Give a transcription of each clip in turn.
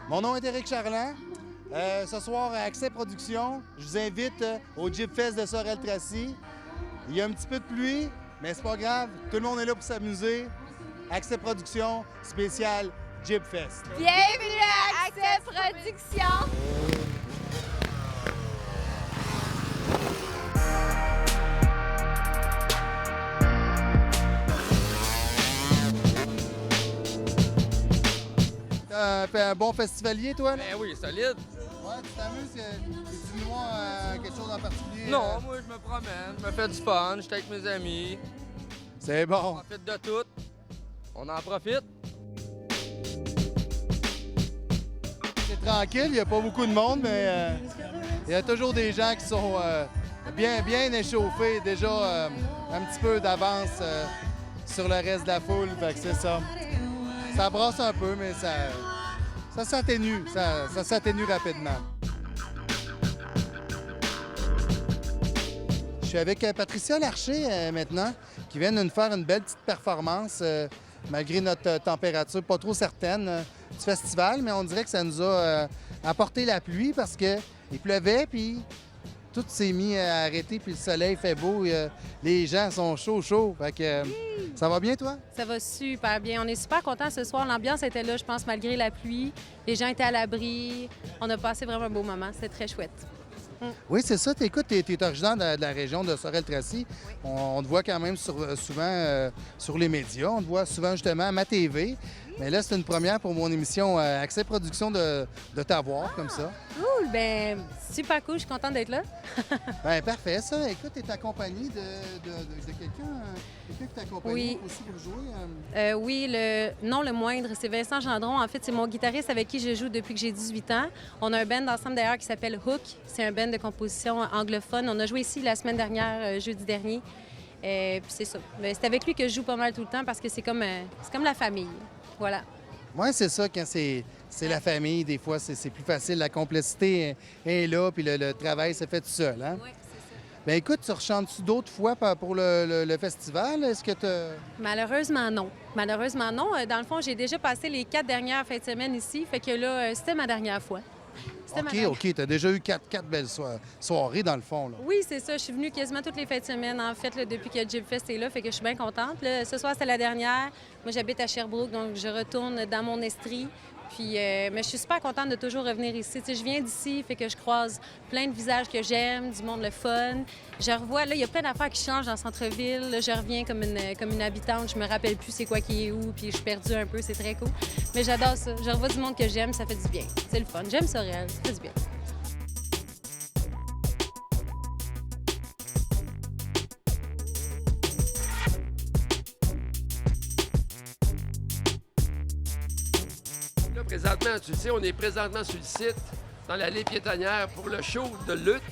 Mon nom est Éric Charland. Ce soir, à Accès Productions, je vous invite au Jeep Fest de Sorel-Tracy. Il y a un petit peu de pluie, mais c'est pas grave. Tout le monde est là pour s'amuser. Accès Productions, spécial Jeep Fest. Bienvenue à Accès Productions! Fais un bon festivalier, toi? Là? Ben oui, solide. Ouais, tu t'amuses? Dis-moi quelque chose en particulier. Non, moi je me promène, je me fais du fun, je suis avec mes amis. C'est On bon. profite de tout. On en profite. C'est tranquille, il n'y a pas beaucoup de monde, mais il y a toujours des gens qui sont bien échauffés, déjà un petit peu d'avance sur le reste de la foule. Fait que c'est ça. Ça brasse un peu, mais ça s'atténue. Ça s'atténue rapidement. Je suis avec Patricia Larcher maintenant, qui vient de nous faire une belle petite performance, malgré notre température pas trop certaine du festival, mais on dirait que ça nous a apporté la pluie parce qu'il pleuvait, puis tout s'est mis à arrêter, puis le soleil fait beau, les gens sont chauds. Fait que, ça va bien, toi? Ça va super bien. On est super contents ce soir. L'ambiance était là, je pense, malgré la pluie. Les gens étaient à l'abri. On a passé vraiment un beau moment. C'était très chouette. Oui, c'est ça. Écoute, tu es originaire de la région de Sorel-Tracy. Oui. On te voit quand même souvent sur les médias. On te voit souvent justement à ma TV. Mais là, c'est une première pour mon émission Accès Production de t'avoir comme ça. Cool! Bien, super cool. Je suis contente d'être là. Bien, parfait, ça. Écoute, tu es accompagné de quelqu'un qui t'accompagne oui. aussi pour jouer? Oui, non le moindre, c'est Vincent Gendron. En fait, c'est mon guitariste avec qui je joue depuis que j'ai 18 ans. On a un band ensemble d'ailleurs qui s'appelle Hook. C'est un band de composition anglophone. On a joué ici la semaine dernière, jeudi dernier. Puis c'est ça. C'est avec lui que je joue pas mal tout le temps parce que c'est comme la famille. Voilà. Oui, c'est ça. Quand c'est la famille, des fois, c'est plus facile. La complexité est là, puis le travail se fait tout seul. Hein? Oui, c'est ça. Bien, écoute, tu rechantes-tu d'autres fois pour le festival? Est-ce que tu... Malheureusement, non. Malheureusement, non. Dans le fond, j'ai déjà passé les 4 dernières fins de semaine ici. Fait que là, c'était ma dernière fois. OK. Tu as déjà eu 4 belles soirées, dans le fond. Là. Oui, c'est ça. Je suis venue quasiment toutes les fins de semaine, en fait, là, depuis que Jeep Fest est là. Fait que je suis bien contente. Là, ce soir, c'était la dernière. Moi, j'habite à Sherbrooke, donc je retourne dans mon estrie. Puis, mais je suis super contente de toujours revenir ici. Tu sais, je viens d'ici, fait que je croise plein de visages que j'aime, du monde le fun. Je revois, là, il y a plein d'affaires qui changent dans le centre-ville. Là, je reviens comme une habitante. Je me rappelle plus c'est quoi qui est où, puis je suis perdue un peu. C'est très cool. Mais j'adore ça. Je revois du monde que j'aime, ça fait du bien. C'est le fun. J'aime ça, réel. Ça fait du bien. Présentement, tu sais, on est présentement sur le site, dans l'allée piétonnière, pour le show de lutte.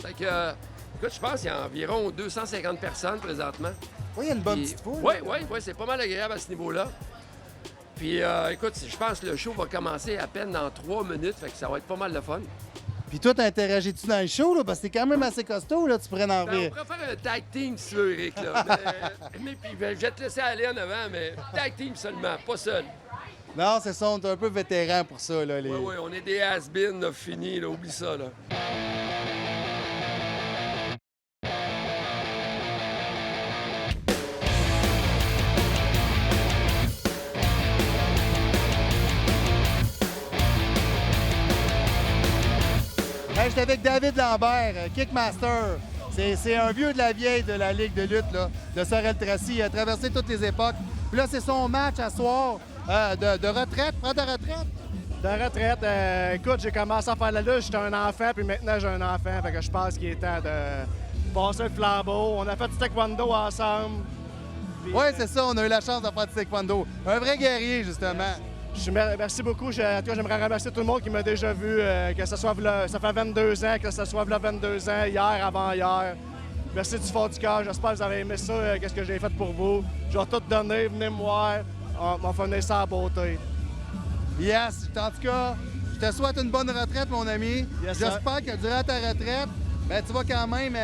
Fait que, écoute, je pense qu'il y a environ 250 personnes présentement. Oui, il y a une bonne petite foule. Oui, c'est pas mal agréable à ce niveau-là. Puis, écoute, je pense que le show va commencer à peine dans 3 minutes, fait que ça va être pas mal de fun. Puis toi, t'interagis-tu dans le show, là? Parce que t'es quand même assez costaud, là, tu pourrais en rire. On pourrait faire un tag team, si tu veux, Eric, là. mais puis, je vais te laisser aller en avant, mais tag team seulement, pas seul. Non, c'est ça, on est un peu vétérans pour ça, là. Oui, on est des has-beens, là, finis, là, oublie ça, là. Hey, j'étais avec David Lambert, Kickmaster. C'est un vieux de la vieille de la Ligue de lutte, là, de Sorel-Tracy. Il a traversé toutes les époques. Puis là, c'est son match à soir. De retraite, prends de retraite? De retraite, écoute, j'ai commencé à faire la lutte, j'étais un enfant, puis maintenant j'ai un enfant, fait que je pense qu'il est temps de passer le flambeau. On a fait du taekwondo ensemble. Oui, c'est ça, on a eu la chance de faire du taekwondo. Un vrai guerrier, justement. Merci beaucoup. En tout cas, j'aimerais remercier tout le monde qui m'a déjà vu, que ce soit ça fait 22 ans, que ce soit 22 ans, hier, avant-hier. Merci du fond du cœur. J'espère que vous avez aimé ça, qu'est-ce que j'ai fait pour vous. Je vais tout donner, venez me voir. On va finir ça en beauté. Yes, en tout cas, je te souhaite une bonne retraite, mon ami. Yes, j'espère que durant ta retraite, ben, tu vas quand même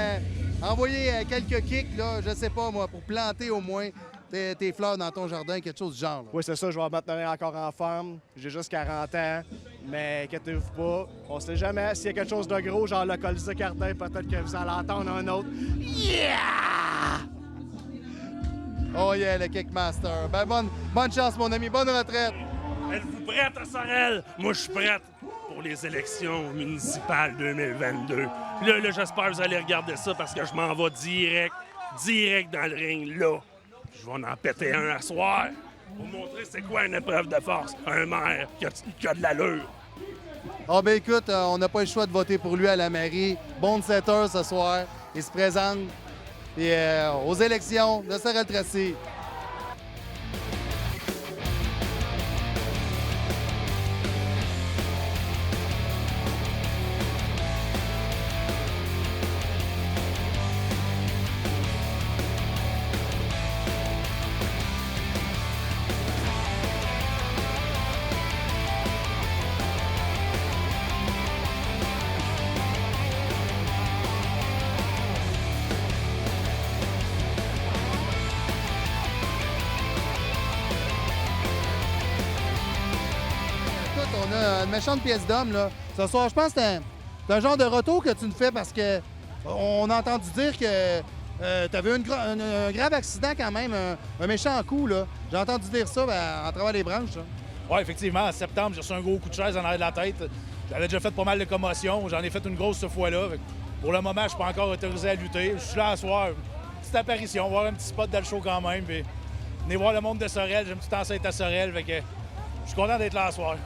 envoyer quelques kicks, là, je sais pas moi, pour planter au moins tes fleurs dans ton jardin, quelque chose du genre. Là. Oui, c'est ça, je vais me maintenir encore en forme. J'ai juste 40 ans. Mais inquiétez-vous pas, on sait jamais. S'il y a quelque chose de gros, genre le Colisée Cartin, peut-être que vous allez entendre un autre. Yeah! Oh yeah, le Kickmaster. Ben bonne chance, mon ami. Bonne retraite. Êtes-vous prête à Sorel? Moi, je suis prête pour les élections municipales 2022. Là, j'espère que vous allez regarder ça parce que je m'en vais direct dans le ring, là. Je vais en péter un à soir pour montrer c'est quoi une épreuve de force. Un maire qui a de l'allure. Ah ben écoute, on n'a pas le choix de voter pour lui à la mairie. Bon 7h ce soir. Il se présente aux élections de Sorel-Tracy. On a une méchante pièce d'homme, là. Ce soir, je pense que c'est un genre de retour que tu nous fais parce que on a entendu dire que tu avais un grave accident quand même, un méchant coup, là. J'ai entendu dire ça en travers les branches, là. Oui, effectivement, en septembre, j'ai reçu un gros coup de chaise en arrière de la tête. J'avais déjà fait pas mal de commotions. J'en ai fait une grosse ce fois-là. Pour le moment, je suis pas encore autorisé à lutter. Je suis là à soir. Petite apparition, voir un petit spot dans le show quand même. Puis venez voir le monde de Sorel. J'ai une petite enceinte à Sorel. Fait que je suis content d'être là à soir.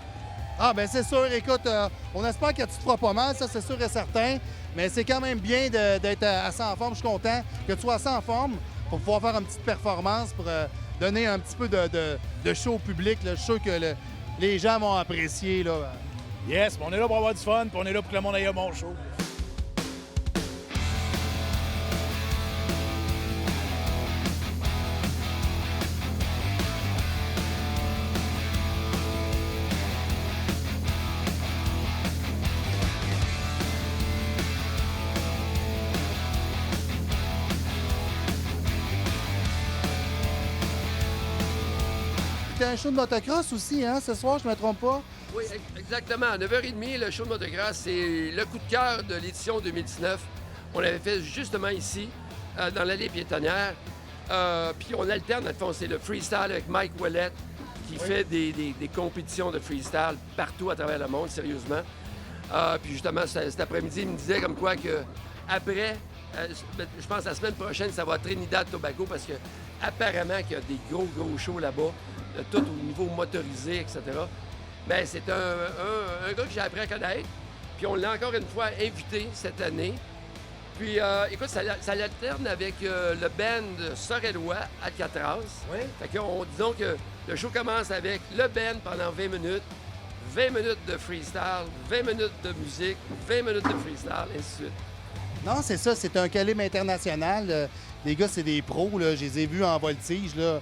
Ah, ben c'est sûr. Écoute, on espère que tu te feras pas mal, ça, c'est sûr et certain. Mais c'est quand même bien d'être assez en forme. Je suis content que tu sois assez en forme pour pouvoir faire une petite performance, pour donner un petit peu de show au public. Là. Je suis sûr que les gens vont apprécier. Là. Yes, on est là pour avoir du fun, puis on est là pour que le monde aille un bon show. T'as un show de motocross aussi, hein, ce soir, je me trompe pas? Oui, exactement. À 9h30, le show de motocross, c'est le coup de cœur de l'édition 2019. On l'avait fait justement ici, dans l'allée piétonnière. Puis on alterne, dans le fond, c'est le freestyle avec Mike Ouellet, qui fait des compétitions de freestyle partout à travers le monde, sérieusement. Puis justement, cet après-midi, il me disait comme quoi que après, je pense la semaine prochaine, ça va à Trinidad-Tobago parce que apparemment qu'il y a des gros shows là-bas, tout au niveau motorisé, etc. Bien, c'est un gars que j'ai appris à connaître. Puis on l'a encore une fois invité cette année. Puis écoute, ça l'alterne avec le band sorellois Alcatraz. Oui. Fait que disons que le show commence avec le band pendant 20 minutes, 20 minutes de freestyle, 20 minutes de musique, 20 minutes de freestyle, et ainsi de suite. Non, c'est ça, c'est un calibre international. Les gars, c'est des pros, là. Je les ai vus en voltige, là.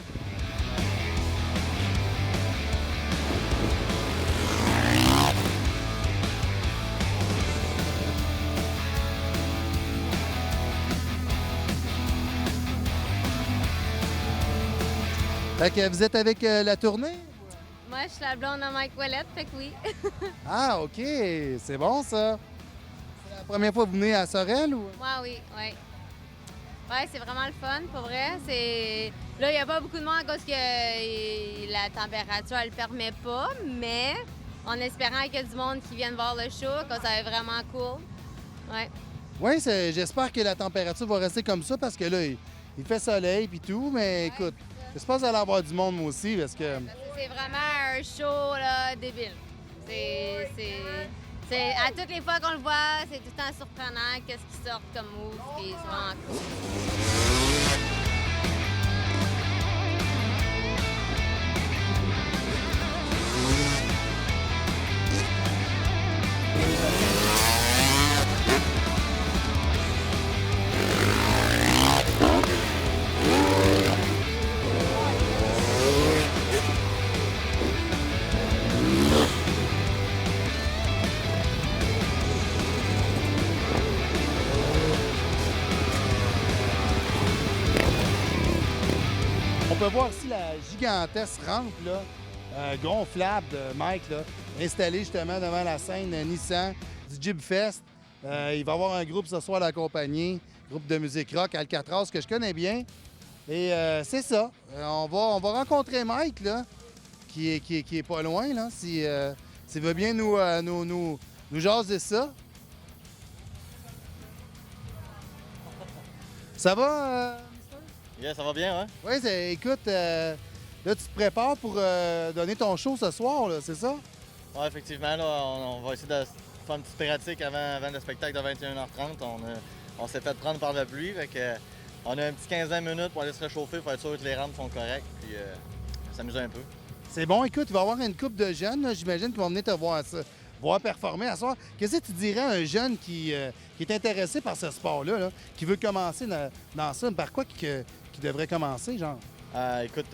Fait que vous êtes avec la tournée? Moi, je suis la blonde à Mike Ouellet, fait que oui. Ah, OK. C'est bon, ça. C'est la première fois que vous venez à Sorel, ou? Moi, oui, oui. Ouais, c'est vraiment le fun, pour vrai. Là, il n'y a pas beaucoup de monde à cause que la température, elle le permet pas, mais en espérant qu'il y a du monde qui vienne voir le show, que ça va être vraiment cool. Ouais. Oui, j'espère que la température va rester comme ça parce que là, il fait soleil et tout, mais écoute, j'espère que vous allez avoir du monde, moi aussi, parce que... C'est vraiment un show, là, débile. À toutes les fois qu'on le voit, c'est tout le temps surprenant qu'est-ce qui sort comme move, puis c'est vraiment cool. On peut voir ici la gigantesque rampe là, gonflable de Mike. Là. installé justement devant la scène Nissan du Jib Fest. Il va y avoir un groupe ce soir à l'accompagner, groupe de musique rock Alcatraz que je connais bien. Et c'est ça. On va rencontrer Mike, là, qui est pas loin, là, s'il veut bien nous jaser ça. Ça va, Yeah, ça va bien, hein? Oui, écoute, là, tu te prépares pour donner ton show ce soir, là, c'est ça? Oui, effectivement, là, on va essayer de faire une petite pratique avant le spectacle de 21h30. On s'est fait prendre par la pluie, fait que, on a un petit 15 minutes pour aller se réchauffer, pour être sûr que les rampes sont correctes, puis s'amuser un peu. C'est bon, écoute, il va y avoir une couple de jeunes, là, j'imagine, qui vont venir te voir performer à soir. Qu'est-ce que tu dirais à un jeune qui est intéressé par ce sport-là, là, qui veut commencer dans ça? Par quoi qu'il devrait commencer, genre? Écoute,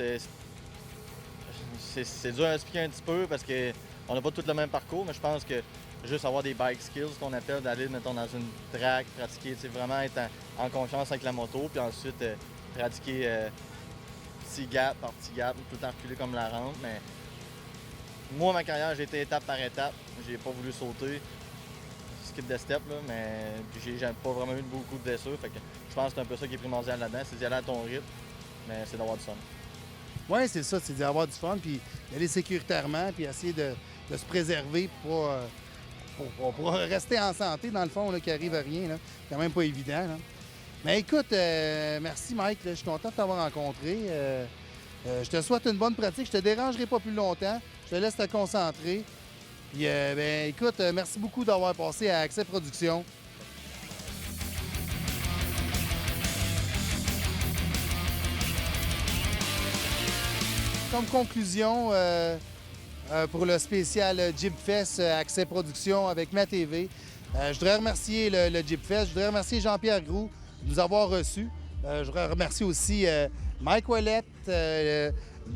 c'est dur à expliquer un petit peu parce qu'on n'a pas tout le même parcours, mais je pense que juste avoir des bike skills, qu'on appelle, d'aller, mettons, dans une track, pratiquer, vraiment être en confiance avec la moto, puis ensuite pratiquer petit gap par petit gap, tout le temps reculer comme la rampe. Mais moi, ma carrière, j'ai été étape par étape. J'ai pas voulu sauter, skip de step, là, mais j'ai pas vraiment eu beaucoup de blessures. Fait que je pense que c'est un peu ça qui est primordial là-dedans, c'est d'y aller à ton rythme, mais c'est d'avoir du fun. Oui, c'est ça, c'est d'avoir du fun, puis d'aller sécuritairement, puis essayer de se préserver pour rester en santé, dans le fond, là, qu'il arrive à rien. C'est quand même pas évident. Là. Mais écoute, merci Mike, là, je suis content de t'avoir rencontré. Je te souhaite une bonne pratique, je te dérangerai pas plus longtemps, je te laisse te concentrer. Puis, écoute, merci beaucoup d'avoir passé à Accès Productions. Comme conclusion, pour le spécial Jib Fest Accès Production avec ma TV, je voudrais remercier le Jib Fest, je voudrais remercier Jean-Pierre Groux de nous avoir reçus. Je voudrais remercier aussi Mike Ouellette de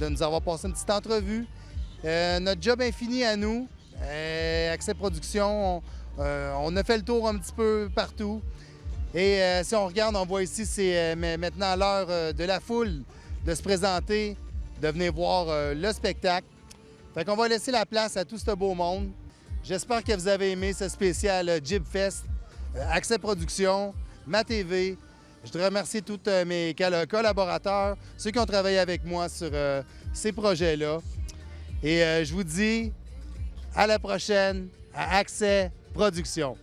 nous avoir passé une petite entrevue. Notre job infini à nous, Accès Production, on a fait le tour un petit peu partout. Et si on regarde, on voit ici, c'est maintenant l'heure de la foule de se présenter, de venir voir le spectacle. Fait qu'on va laisser la place à tout ce beau monde. J'espère que vous avez aimé ce spécial Jib Fest, Accès Production, ma TV. Je voudrais remercier tous mes collaborateurs, ceux qui ont travaillé avec moi sur ces projets-là. Et je vous dis à la prochaine à Accès Production.